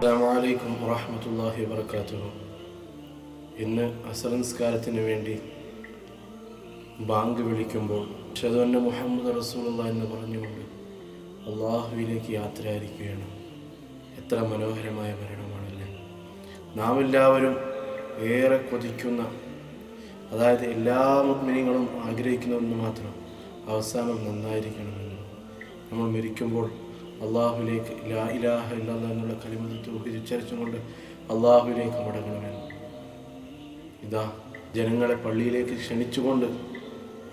അസ്സലാമു അലൈക്കും വറഹ്മത്തുള്ളാഹി വബറകാതുഹു. ഇന്ന് അസ്ർ നിസ്കാരത്തിന് വേണ്ടി ബാങ്ക് വിളിക്കുമ്പോൾ അശ്ഹദു അന്ന മുഹമ്മദ് റസൂലുള്ളാഹി എന്ന് പറഞ്ഞുകൊണ്ട് അള്ളാഹുവിലേക്ക് യാത്രയായിരിക്കുകയാണ്. എത്ര മനോഹരമായ മരണമാണല്ലേ! നാം എല്ലാവരും ഏറെ കൊതിക്കുന്ന, അതായത് എല്ലാ മുഅ്മിനീങ്ങളും ആഗ്രഹിക്കുന്നതെന്ന് മാത്രം, അവസാനം നന്നായിരിക്കണമെന്ന്. നമ്മൾ മരിക്കുമ്പോൾ അള്ളാഹുവിലേക്ക് ലാ ഇലാഹ ഇല്ലല്ലാഹ് എന്നുള്ള കലിമത്ത് തൗഹീദ് ഉച്ചരിച്ചുകൊണ്ട് അള്ളാഹുവിലേക്ക് മടങ്ങണമെന്ന്. ഇതാ ജനങ്ങളെ പള്ളിയിലേക്ക് ക്ഷണിച്ചുകൊണ്ട്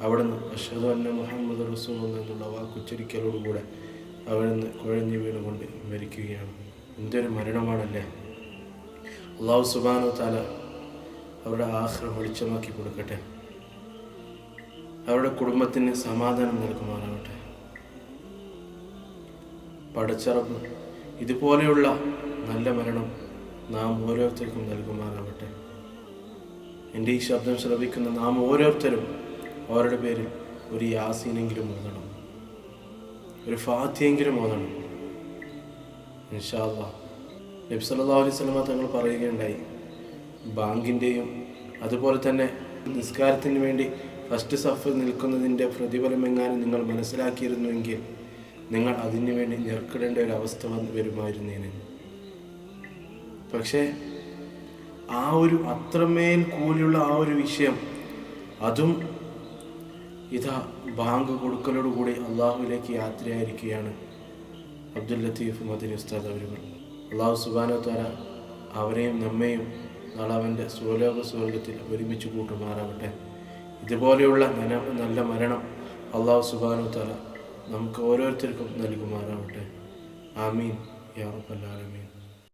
അവിടുന്ന് അശ്ഹദു അന്ന മുഹമ്മദ് റസൂലുള്ളാഹി എന്നുള്ള വാക്കുച്ചരിക്കലോടുകൂടെ അവിടുന്ന് കുഴഞ്ഞു വീണുകൊണ്ട് മരിക്കുകയാണ്. എന്തൊരു മരണമാണല്ലേ! അള്ളാഹു സുബ്ഹാനഹു വ തആല അവരുടെ ആഖിറ വെളിച്ചമാക്കി കൊടുക്കട്ടെ. അവരുടെ കുടുംബത്തിന് സമാധാനം നൽകുമാറാവട്ടെ. പടച്ചറബ് ഇതുപോലെയുള്ള നല്ല മരണം നാം ഓരോരുത്തർക്കും നൽകുമാറാവട്ടെ. എൻ്റെ ഈ ശബ്ദം ശ്രവിക്കുന്ന നാം ഓരോരുത്തരും അവരുടെ പേരിൽ ഒരു യാസീനെങ്കിലും ഓതണം, ഒരു ഫാത്തിഹയെങ്കിലും ഓതണം ഇൻഷാ അല്ലാഹ്. നബി സല്ലല്ലാഹു അലൈഹി വസല്ലം തങ്ങൾ പറയുകയുണ്ടായി, ബാങ്കിൻ്റെയും അതുപോലെ തന്നെ നിസ്കാരത്തിന് വേണ്ടി ഫസ്റ്റ് സഫ് നിൽക്കുന്നതിൻ്റെ പ്രതിഫലം എങ്ങാനും നിങ്ങൾ മനസ്സിലാക്കിയിരുന്നുവെങ്കിൽ നിങ്ങൾ അതിനു വേണ്ടി ഞെർക്കിടേണ്ട ഒരു അവസ്ഥ വരുമായിരുന്നേനെ. പക്ഷേ ആ ഒരു അത്രമേൽ കൂലിയുള്ള ആ ഒരു വിഷയം, അതും ഇതാ ബാങ്ക് കൊടുക്കലോടുകൂടി അള്ളാഹുവിലേക്ക് യാത്രയായിരിക്കുകയാണ് അബ്ദുൽ ലത്തീഫ് മദനി ഉസ്താദ് അവരുകൾ. അള്ളാഹു സുബ്ഹാനഹു വ തആല അവരെയും നമ്മെയും നാളെ അവൻ്റെ സുലോക സ്വർഗത്തിൽ ഒരുമിച്ച് കൂട്ടുമാറാവട്ടെ. ഇതുപോലെയുള്ള നല്ല മരണം അള്ളാഹു സുബ്ഹാനഹു വ തആല നമുക്ക് ഓരോരുത്തർക്കും നൽകുമാറാവട്ടെ. ആമീൻ യാ റബ്ബൽ ആലമീൻ.